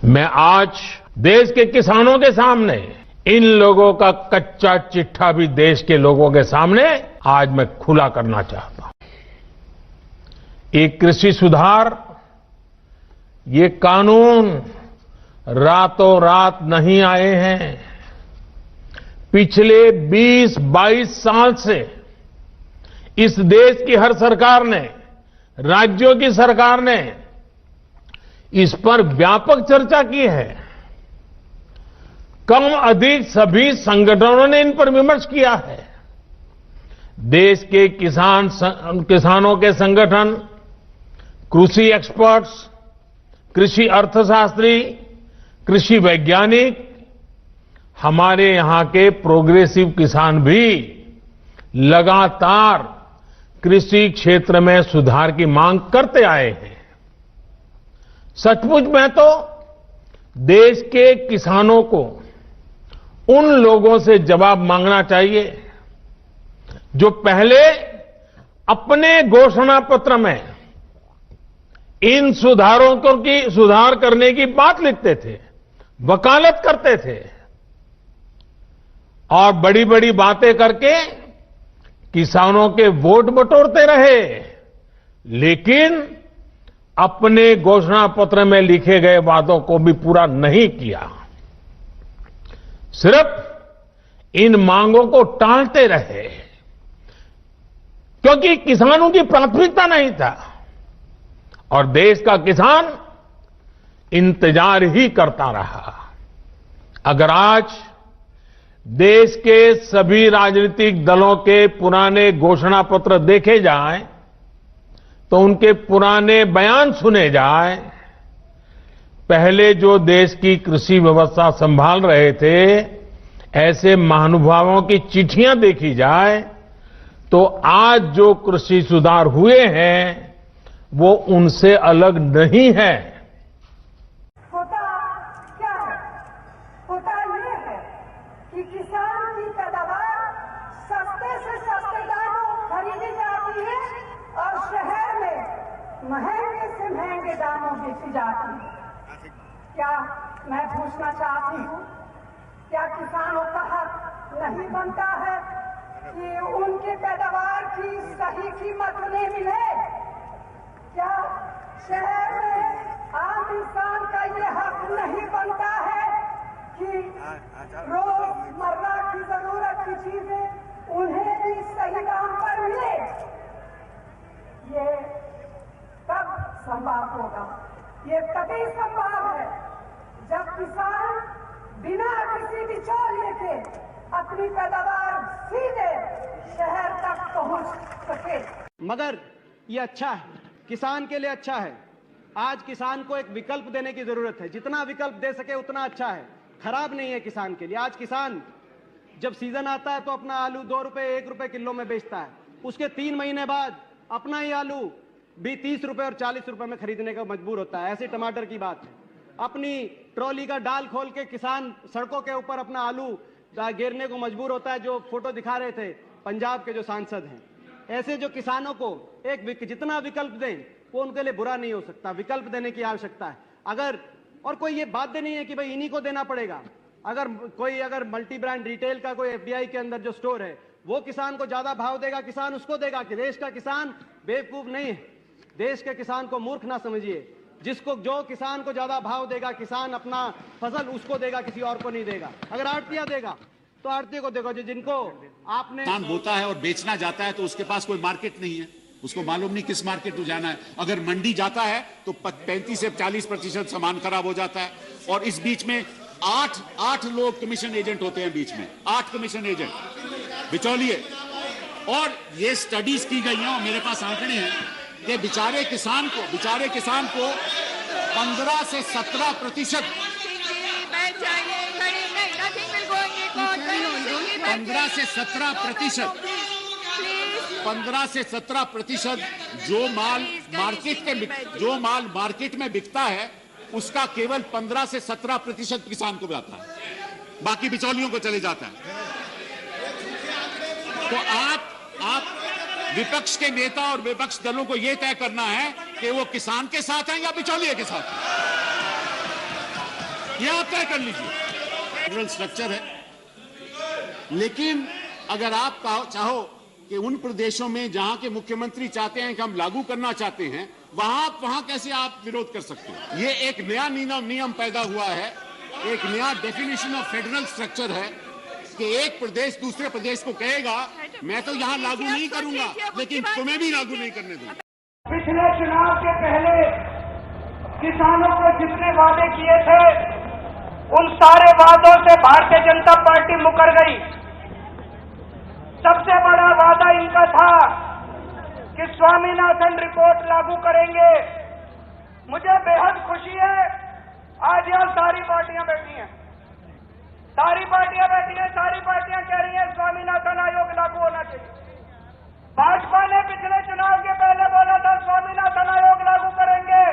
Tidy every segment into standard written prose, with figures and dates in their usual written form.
मैं आज देश के किसानों के सामने इन लोगों का कच्चा चिट्ठा भी देश के लोगों के सामने आज मैं खुला करना चाहता हूं। ये कृषि सुधार, ये कानून रातों रात नहीं आए हैं। पिछले 20-22 साल से इस देश की हर सरकार ने, राज्यों की सरकार ने इस पर व्यापक चर्चा की है। कम अधिक सभी संगठनों ने इन पर विमर्श किया है। देश के किसानों के संगठन, कृषि एक्सपर्ट्स, कृषि अर्थशास्त्री, कृषि वैज्ञानिक, हमारे यहां के प्रोग्रेसिव किसान भी लगातार कृषि क्षेत्र में सुधार की मांग करते आए हैं। सचमुच में तो देश के किसानों को उन लोगों से जवाब मांगना चाहिए जो पहले अपने घोषणा पत्र में इन सुधार करने की बात लिखते थे, वकालत करते थे और बड़ी बड़ी बातें करके किसानों के वोट बटोरते रहे, लेकिन अपने घोषणा पत्र में लिखे गए वादों को भी पूरा नहीं किया। सिर्फ इन मांगों को टालते रहे क्योंकि किसानों की प्राथमिकता नहीं था और देश का किसान इंतजार ही करता रहा। अगर आज देश के सभी राजनीतिक दलों के पुराने घोषणा पत्र देखे जाएं, तो उनके पुराने बयान सुने जाएं, पहले जो देश की कृषि व्यवस्था संभाल रहे थे, ऐसे महानुभावों की चिट्ठियां देखी जाए, तो आज जो कृषि सुधार हुए हैं वो उनसे अलग नहीं है। होता क्या है? होता ये है कि किसान की पैदावार सस्ते से सस्ते दामों खरीदी जाती है और शहर में महंगे से महंगे दामों बेची जाती है। क्या मैं पूछना चाहती हूँ, क्या किसानों का हक नहीं बनता है कि उनके पैदावार की सही कीमत उन्हें मिले? क्या शहर में आम इंसान का ये हक नहीं बनता है कि रोजमर्रा की जरूरत की चीजें उन्हें भी सही दाम पर मिले? ये कब संभव होगा? ये तभी संभव है जब किसान बिना किसी बिचौलिए के अपनी पैदावार सीधे शहर तक पहुंच सके। मगर ये अच्छा है, किसान के लिए अच्छा है। आज किसान को एक विकल्प देने की जरूरत है। जितना विकल्प दे सके उतना अच्छा है, खराब नहीं है किसान के लिए। आज किसान जब सीजन आता है तो अपना आलू 2 रुपए 1 रुपए किलो में बेचता है, उसके 3 महीने बाद अपना ही आलू भी 30 रुपए और 40 रुपए में खरीदने का मजबूर होता है। ऐसे टमाटर की बात है। अपनी ट्रॉली का डाल खोल के किसान सड़कों के ऊपर अपना आलू गिरने को मजबूर होता है, जो फोटो दिखा रहे थे पंजाब के जो सांसद हैं। ऐसे जो किसानों को जितना विकल्प दें वो उनके लिए बुरा नहीं हो सकता। विकल्प देने की आवश्यकता है। और कोई ये बाध्य नहीं है कि भाई इन्हीं को देना पड़ेगा। अगर मल्टी ब्रांड रिटेल का कोई एफडीआई के अंदर जो स्टोर है वो किसान को ज्यादा भाव देगा, किसान उसको देगा। कि देश का किसान बेवकूफ नहीं है। देश के किसान को मूर्ख ना समझिए। जो किसान को ज्यादा भाव देगा, किसान अपना फसल उसको देगा, किसी और को नहीं देगा। अगर आड़तिया देगा तो आड़ती को देखो, जिनको आपने किसान होता है और बेचना जाता है तो उसके पास कोई मार्केट नहीं है, उसको मालूम नहीं किस मार्केट में जाना है। अगर मंडी जाता है तो 35 से 40% सामान खराब हो जाता है। और इस बीच में 8 लोग कमीशन एजेंट होते हैं, बीच में 8 कमीशन एजेंट बिचौलिए। और ये स्टडीज की गई हैं और मेरे पास आंकड़े हैं कि बेचारे किसान को 15 से 17% 15 से 17% जो माल मार्केट में बिकता है उसका केवल 15 से 17% किसान को जाता है, बाकी बिचौलियों को चले जाता है। तो आप विपक्ष के नेता और विपक्ष दलों को यह तय करना है कि वो किसान के साथ हैं या बिचौलिए के साथ हैं। ये आप तय कर लीजिए। फेडरल स्ट्रक्चर है, लेकिन अगर आप चाहो कि उन प्रदेशों में जहां के मुख्यमंत्री चाहते हैं कि हम लागू करना चाहते हैं, वहां कैसे आप विरोध कर सकते हैं? ये एक नया नियम पैदा हुआ है, एक नया डेफिनेशन ऑफ फेडरल स्ट्रक्चर है कि एक प्रदेश दूसरे प्रदेश को कहेगा मैं तो यहां लागू नहीं करूंगा, लेकिन तुम्हें भी लागू नहीं करने दूंगा। पिछले चुनाव के पहले किसानों को जितने वादे किए थे, उन सारे वादों से भारतीय जनता पार्टी मुकर गई। सबसे बड़ा वादा इनका था कि स्वामीनाथन रिपोर्ट लागू करेंगे। मुझे बेहद खुशी है, आज यहां सारी पार्टियां बैठी हैं, सारी पार्टियां कह रही हैं स्वामीनाथन आयोग लागू होना चाहिए। भाजपा ने पिछले चुनाव के पहले बोला था स्वामीनाथन आयोग लागू करेंगे।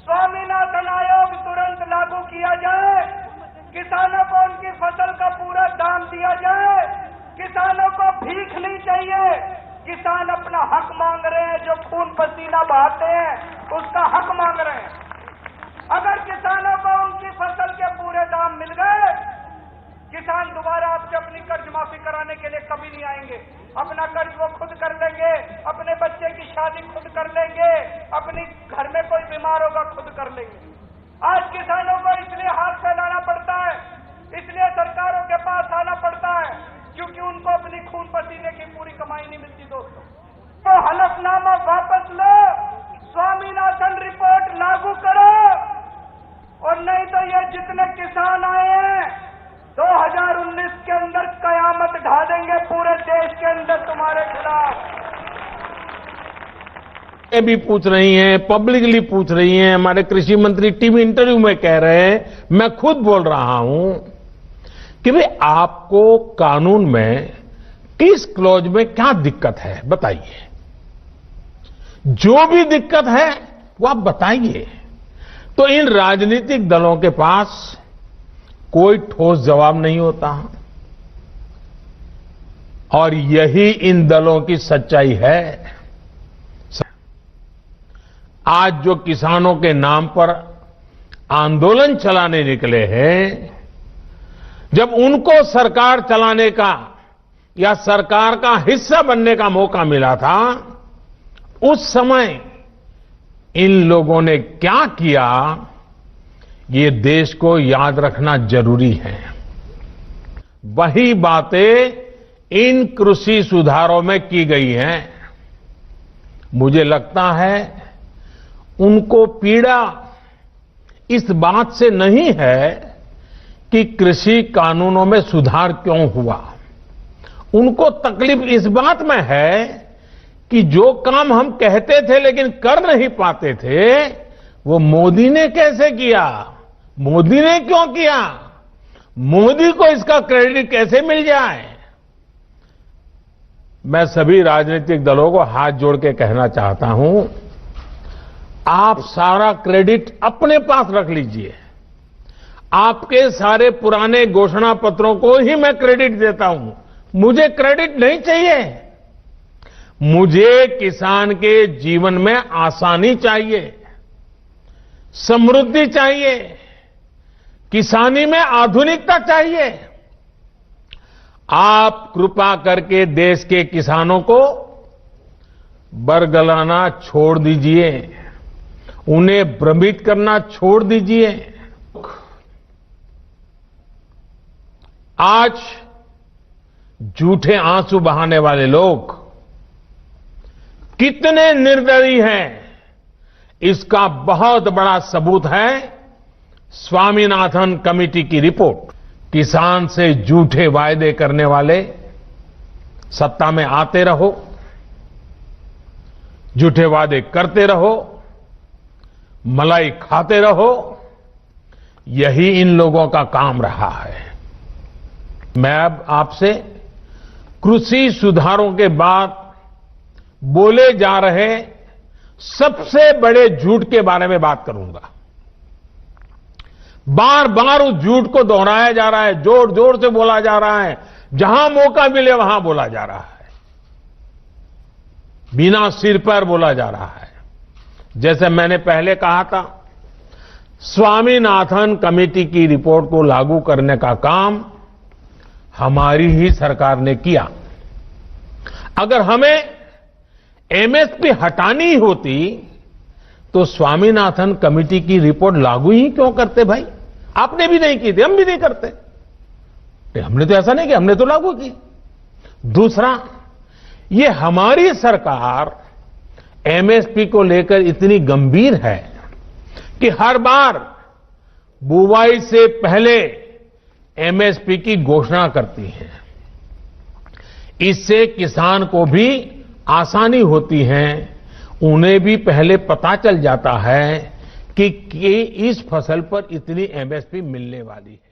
स्वामीनाथन आयोग तुरंत लागू किया जाए, किसानों को उनकी फसल का पूरा दाम दिया जाए, किसानों को भीख नहीं चाहिए। किसान अपना हक मांग रहे हैं, जो खून पसीना बहाते हैं उसका हक मांग रहे हैं। अगर किसानों को उनकी फसल के पूरे दाम मिल गए, किसान दोबारा आपसे अपनी कर्ज माफी कराने के लिए कभी नहीं आएंगे। अपना कर्ज वो खुद कर लेंगे, अपने बच्चे की शादी खुद कर लेंगे, अपनी घर में कोई बीमार होगा खुद कर लेंगे। आज किसानों को इसलिए हाथ फैलाना पड़ता है, इसलिए सरकारों के पास आना पड़ता है, क्योंकि उनको अपनी खून पसीने की पूरी कमाई नहीं मिलती। दोस्तों, तो हलफनामा वापस लो, स्वामीनाथन रिपोर्ट लागू करो, और नहीं तो ये जितने किसान आए हैं 2019 के अंदर कयामत ढा देंगे पूरे देश के अंदर तुम्हारे खिलाफ। ये भी पूछ रही हैं, पब्लिकली पूछ रही हैं, हमारे कृषि मंत्री टीवी इंटरव्यू में कह रहे हैं, मैं खुद बोल रहा हूं कि भाई आपको कानून में किस क्लॉज में क्या दिक्कत है बताइए। जो भी दिक्कत है वो आप बताइए। तो इन राजनीतिक दलों के पास कोई ठोस जवाब नहीं होता, और यही इन दलों की सच्चाई है। आज जो किसानों के नाम पर आंदोलन चलाने निकले हैं, जब उनको सरकार चलाने का या सरकार का हिस्सा बनने का मौका मिला था, उस समय इन लोगों ने क्या किया, ये देश को याद रखना जरूरी है। वही बातें इन कृषि सुधारों में की गई हैं। मुझे लगता है उनको पीड़ा इस बात से नहीं है कि कृषि कानूनों में सुधार क्यों हुआ, उनको तकलीफ इस बात में है कि जो काम हम कहते थे लेकिन कर नहीं पाते थे, वो मोदी ने कैसे किया, मोदी ने क्यों किया, मोदी को इसका क्रेडिट कैसे मिल जाए। मैं सभी राजनीतिक दलों को हाथ जोड़ के कहना चाहता हूं, आप सारा क्रेडिट अपने पास रख लीजिए। आपके सारे पुराने घोषणा पत्रों को ही मैं क्रेडिट देता हूं, मुझे क्रेडिट नहीं चाहिए। मुझे किसान के जीवन में आसानी चाहिए, समृद्धि चाहिए, किसानी में आधुनिकता चाहिए। आप कृपा करके देश के किसानों को बरगलाना छोड़ दीजिए, उन्हें भ्रमित करना छोड़ दीजिए। आज झूठे आंसू बहाने वाले लोग कितने निर्दयी हैं, इसका बहुत बड़ा सबूत है स्वामीनाथन कमेटी की रिपोर्ट। किसान से झूठे वायदे करने वाले सत्ता में आते रहो, झूठे वादे करते रहो, मलाई खाते रहो, यही इन लोगों का काम रहा है। मैं अब आपसे कृषि सुधारों के बाद बोले जा रहे सबसे बड़े झूठ के बारे में बात करूंगा। बार बार उस झूठ को दोहराया जा रहा है, जोर जोर से बोला जा रहा है, जहां मौका मिले वहां बोला जा रहा है, बिना सिर पर बोला जा रहा है। जैसे मैंने पहले कहा था स्वामीनाथन कमेटी की रिपोर्ट को लागू करने का काम हमारी ही सरकार ने किया। अगर हमें एमएसपी हटानी होती तो स्वामीनाथन कमेटी की रिपोर्ट लागू ही क्यों करते भाई? आपने भी नहीं की थी, हम भी नहीं करते। हमने तो ऐसा नहीं किया, हमने तो लागू की। दूसरा, ये हमारी सरकार एमएसपी को लेकर इतनी गंभीर है कि हर बार बुवाई से पहले एमएसपी की घोषणा करती है। इससे किसान को भी आसानी होती है, उन्हें भी पहले पता चल जाता है कि इस फसल पर इतनी एमएसपी मिलने वाली है।